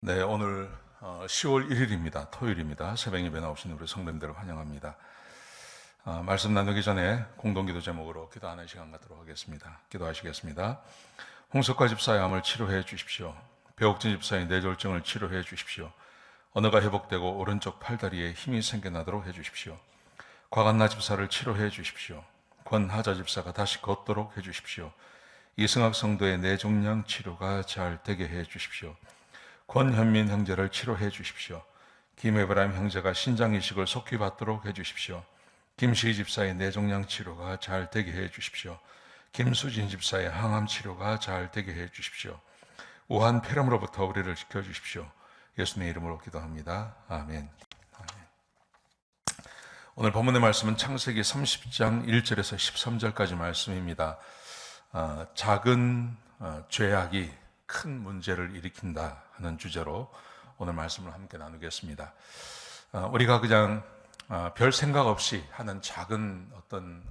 네, 오늘 10월 1일입니다. 토요일입니다. 새벽 예배 나오신 우리 성도님들을 환영합니다. 말씀 나누기 전에 공동기도 제목으로 기도하는 시간 갖도록 하겠습니다. 기도하시겠습니다. 홍석화 집사의 암을 치료해 주십시오. 배옥진 집사의 뇌졸중을 치료해 주십시오. 언어가 회복되고 오른쪽 팔다리에 힘이 생겨나도록 해 주십시오. 곽한나 집사를 치료해 주십시오. 권하자 집사가 다시 걷도록 해 주십시오. 이승학 성도의 뇌종양 치료가 잘 되게 해 주십시오. 권현민 형제를 치료해 주십시오. 김에브라임 형제가 신장 이식을 속히 받도록 해 주십시오. 김시희 집사의 뇌종양 치료가 잘 되게 해 주십시오. 김수진 집사의 항암 치료가 잘 되게 해 주십시오. 우한 폐렴으로부터 우리를 지켜 주십시오. 예수님의 이름으로 기도합니다. 아멘. 오늘 본문의 말씀은 창세기 30장 1절에서 13절까지 말씀입니다. 작은 죄악이 큰 문제를 일으킨다 하는 주제로 오늘 말씀을 함께 나누겠습니다. 우리가 그냥 별 생각 없이 하는 작은 어떤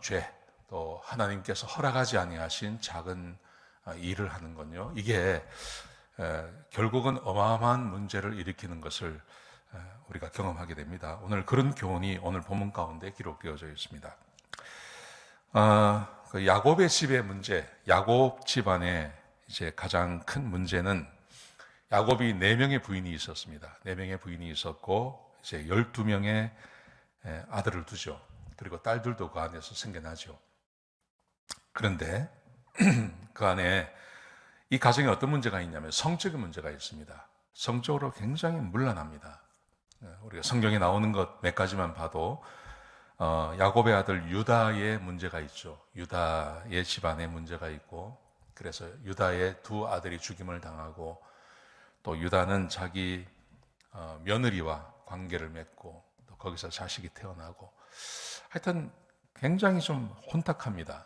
죄, 또 하나님께서 허락하지 아니하신 작은 일을 하는 건요, 이게 결국은 어마어마한 문제를 일으키는 것을 우리가 경험하게 됩니다. 오늘 그런 교훈이 오늘 본문 가운데 기록되어져 있습니다. 그 야곱의 집의 문제, 야곱 집안의 이제 가장 큰 문제는, 야곱이 4명의 부인이 있었습니다. 4명의 부인이 있었고 이제 12명의 아들을 두죠. 그리고 딸들도 그 안에서 생겨나죠. 그런데 그 안에 이 가정에 어떤 문제가 있냐면 성적인 문제가 있습니다. 성적으로 굉장히 문란합니다. 우리가 성경에 나오는 것 몇 가지만 봐도 야곱의 아들 유다의 문제가 있죠. 유다의 집안에 문제가 있고, 그래서 유다의 2 아들이 죽임을 당하고, 또 유다는 자기 며느리와 관계를 맺고, 또 거기서 자식이 태어나고, 하여튼 굉장히 좀 혼탁합니다.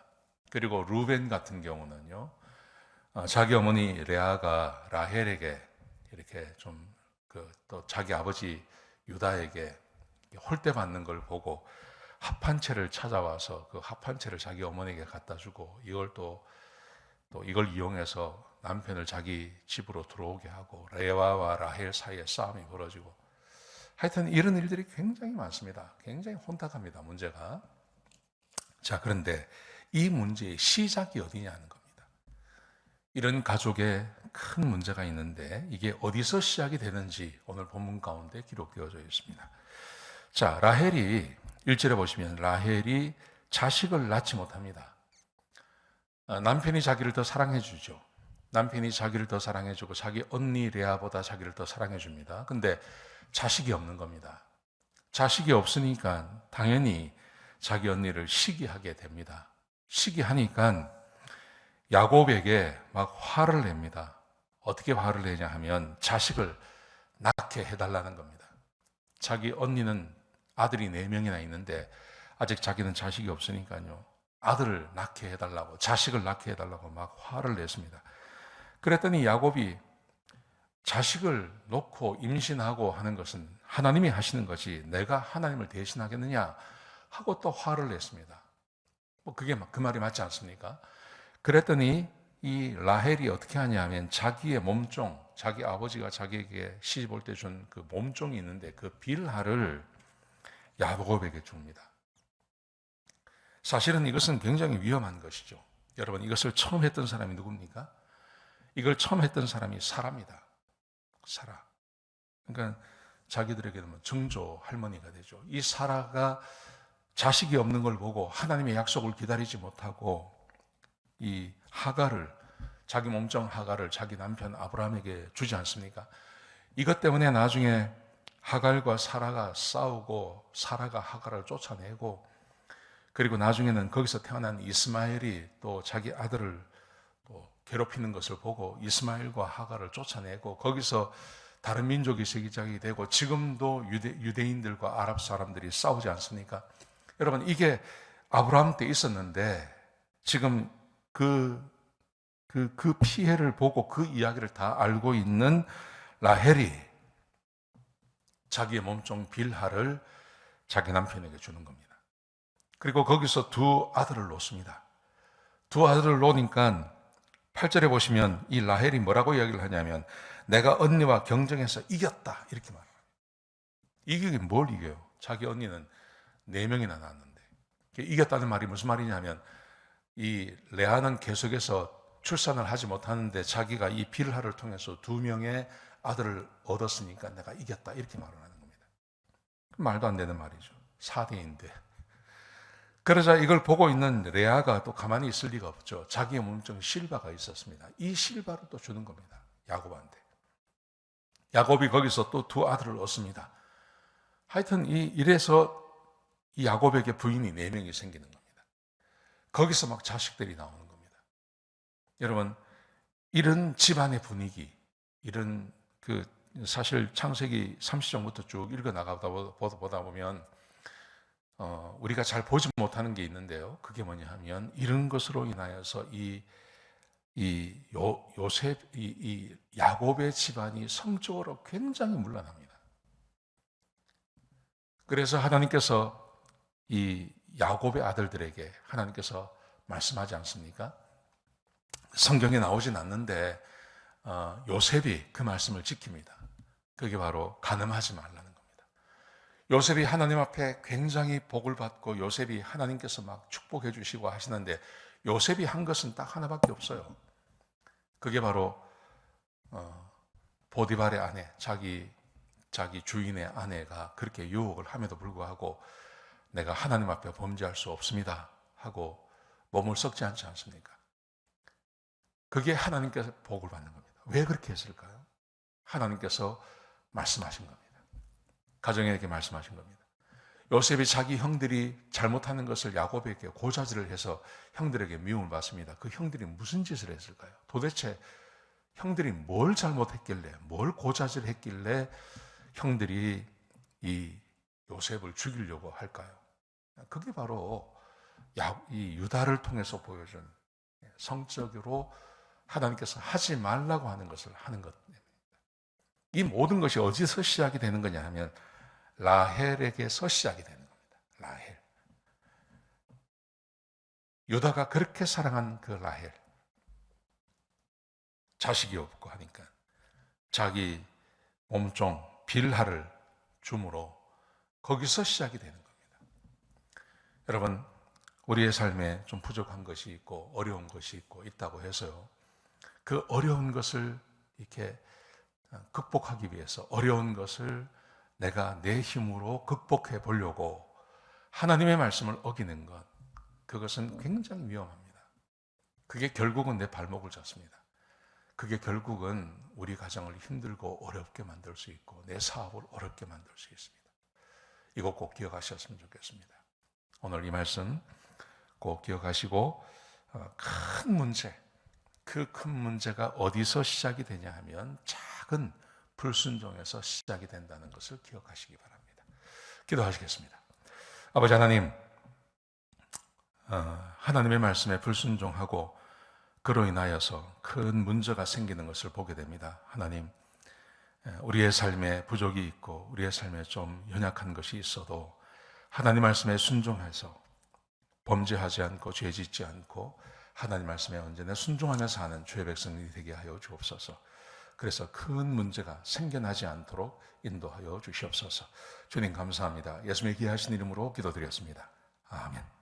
그리고 루벤 같은 경우는요, 자기 어머니 레아가 라헬에게 이렇게 좀 또 자기 아버지 유다에게 홀대받는 걸 보고 합한 채를 찾아와서 그 합한 채를 자기 어머니에게 갖다 주고, 이걸 또 이걸 이용해서 남편을 자기 집으로 들어오게 하고, 레아와 라헬 사이에 싸움이 벌어지고, 하여튼 이런 일들이 굉장히 많습니다. 굉장히 혼탁합니다, 문제가. 자, 그런데 이 문제의 시작이 어디냐는 겁니다. 이런 가족에 큰 문제가 있는데 이게 어디서 시작이 되는지 오늘 본문 가운데 기록되어져 있습니다. 자, 라헬이 1절에 보시면 라헬이 자식을 낳지 못합니다. 남편이 자기를 더 사랑해 주죠. 남편이 자기를 더 사랑해 주고 자기 언니 레아보다 자기를 더 사랑해 줍니다. 근데 자식이 없는 겁니다. 자식이 없으니까 당연히 자기 언니를 시기하게 됩니다. 시기하니까 야곱에게 막 화를 냅니다. 어떻게 화를 내냐 하면 자식을 낳게 해달라는 겁니다. 자기 언니는 아들이 4명이나 있는데 아직 자기는 자식이 없으니까요, 아들을 낳게 해달라고, 자식을 낳게 해달라고 막 화를 냈습니다. 그랬더니 야곱이 자식을 놓고 임신하고 하는 것은 하나님이 하시는 것이 내가 하나님을 대신하겠느냐 하고 또 화를 냈습니다. 그게 그 말이 맞지 않습니까? 그랬더니 이 라헬이 어떻게 하냐면 자기의 몸종, 자기 아버지가 자기에게 시집 올 때 준 그 몸종이 있는데 그 빌하를 야곱에게 줍니다. 사실은 이것은 굉장히 위험한 것이죠. 여러분, 이것을 처음 했던 사람이 누굽니까? 이걸 처음 했던 사람이 사라입니다. 사라. 그러니까 자기들에게는 증조 할머니가 되죠. 이 사라가 자식이 없는 걸 보고 하나님의 약속을 기다리지 못하고 이 하갈을, 자기 몸종 하갈을 자기 남편 아브라함에게 주지 않습니까? 이것 때문에 나중에 하갈과 사라가 싸우고 사라가 하갈을 쫓아내고, 그리고 나중에는 거기서 태어난 이스마엘이 또 자기 아들을 또 괴롭히는 것을 보고 이스마엘과 하갈을 쫓아내고, 거기서 다른 민족이 시작이 되고, 지금도 유대인들과 아랍 사람들이 싸우지 않습니까? 여러분, 이게 아브라함 때 있었는데 지금 그 피해를 보고 그 이야기를 다 알고 있는 라헬이 자기의 몸종 빌하를 자기 남편에게 주는 겁니다. 그리고 거기서 2 아들을 놓습니다. 2 아들을 놓으니까 8절에 보시면 이 라헬이 뭐라고 이야기를 하냐면, 내가 언니와 경쟁해서 이겼다 이렇게 말합니다. 이기긴 뭘 이겨요? 자기 언니는 4명이나 낳았는데. 이겼다는 말이 무슨 말이냐면 이 레아는 계속해서 출산을 하지 못하는데 자기가 이 빌하를 통해서 2명의 아들을 얻었으니까 내가 이겼다 이렇게 말을 하는 겁니다. 말도 안 되는 말이죠. 4대인데. 그러자 이걸 보고 있는 레아가 또 가만히 있을 리가 없죠. 자기의 몸중 실바가 있었습니다. 이 실바를 또 주는 겁니다. 야곱한테. 야곱이 거기서 또 2 아들을 얻습니다. 하여튼 이래서 이 야곱에게 부인이 4명이 생기는 겁니다. 거기서 막 자식들이 나오는 겁니다. 여러분, 이런 집안의 분위기, 이런 사실 창세기 30장부터 쭉 읽어 나가다 보다 보면 우리가 잘 보지 못하는 게 있는데요. 그게 뭐냐 하면 이런 것으로 인하여서 이 야곱의 집안이 성적으로 굉장히 문란합니다. 그래서 하나님께서 이 야곱의 아들들에게 하나님께서 말씀하지 않습니까? 성경에 나오진 않는데 요셉이 그 말씀을 지킵니다. 그게 바로 간음하지 말라는 겁니다. 요셉이 하나님 앞에 굉장히 복을 받고 요셉이 하나님께서 막 축복해 주시고 하시는데 요셉이 한 것은 딱 하나밖에 없어요. 그게 바로 보디발의 아내, 자기 주인의 아내가 그렇게 유혹을 함에도 불구하고 내가 하나님 앞에 범죄할 수 없습니다 하고 몸을 썩지 않지 않습니까? 그게 하나님께서 복을 받는 겁니다. 왜 그렇게 했을까요? 하나님께서 말씀하신 겁니다. 가정에게 말씀하신 겁니다. 요셉이 자기 형들이 잘못하는 것을 야곱에게 고자질을 해서 형들에게 미움을 받습니다. 그 형들이 무슨 짓을 했을까요? 도대체 형들이 뭘 잘못했길래, 뭘 고자질했길래 형들이 이 요셉을 죽이려고 할까요? 그게 바로 이 유다를 통해서 보여준 성적으로 하나님께서 하지 말라고 하는 것을 하는 것입니다. 이 모든 것이 어디서 시작이 되는 거냐 하면 라헬에게서 시작이 되는 겁니다. 라헬. 유다가 그렇게 사랑한 그 라헬. 자식이 없고 하니까 자기 몸종 빌하를 줌으로 거기서 시작이 되는 겁니다. 여러분, 우리의 삶에 좀 부족한 것이 있고 어려운 것이 있다고 해서요. 그 어려운 것을 이렇게 극복하기 위해서 어려운 것을 내가 내 힘으로 극복해 보려고 하나님의 말씀을 어기는 것, 그것은 굉장히 위험합니다. 그게 결국은 내 발목을 잡습니다. 그게 결국은 우리 가정을 힘들고 어렵게 만들 수 있고 내 사업을 어렵게 만들 수 있습니다. 이거 꼭 기억하셨으면 좋겠습니다. 오늘 이 말씀 꼭 기억하시고 큰 문제, 그 큰 문제가 어디서 시작이 되냐 하면 작은 불순종에서 시작이 된다는 것을 기억하시기 바랍니다. 기도하시겠습니다. 아버지 하나님, 하나님의 말씀에 불순종하고 그로 인하여서 큰 문제가 생기는 것을 보게 됩니다. 하나님, 우리의 삶에 부족이 있고 우리의 삶에 좀 연약한 것이 있어도 하나님 말씀에 순종해서 범죄하지 않고 죄짓지 않고 하나님 말씀에 언제나 순종하며 사는 주의 백성이 되게 하여 주옵소서. 그래서 큰 문제가 생겨나지 않도록 인도하여 주시옵소서. 주님 감사합니다. 예수님의 귀하신 이름으로 기도드렸습니다. 아멘.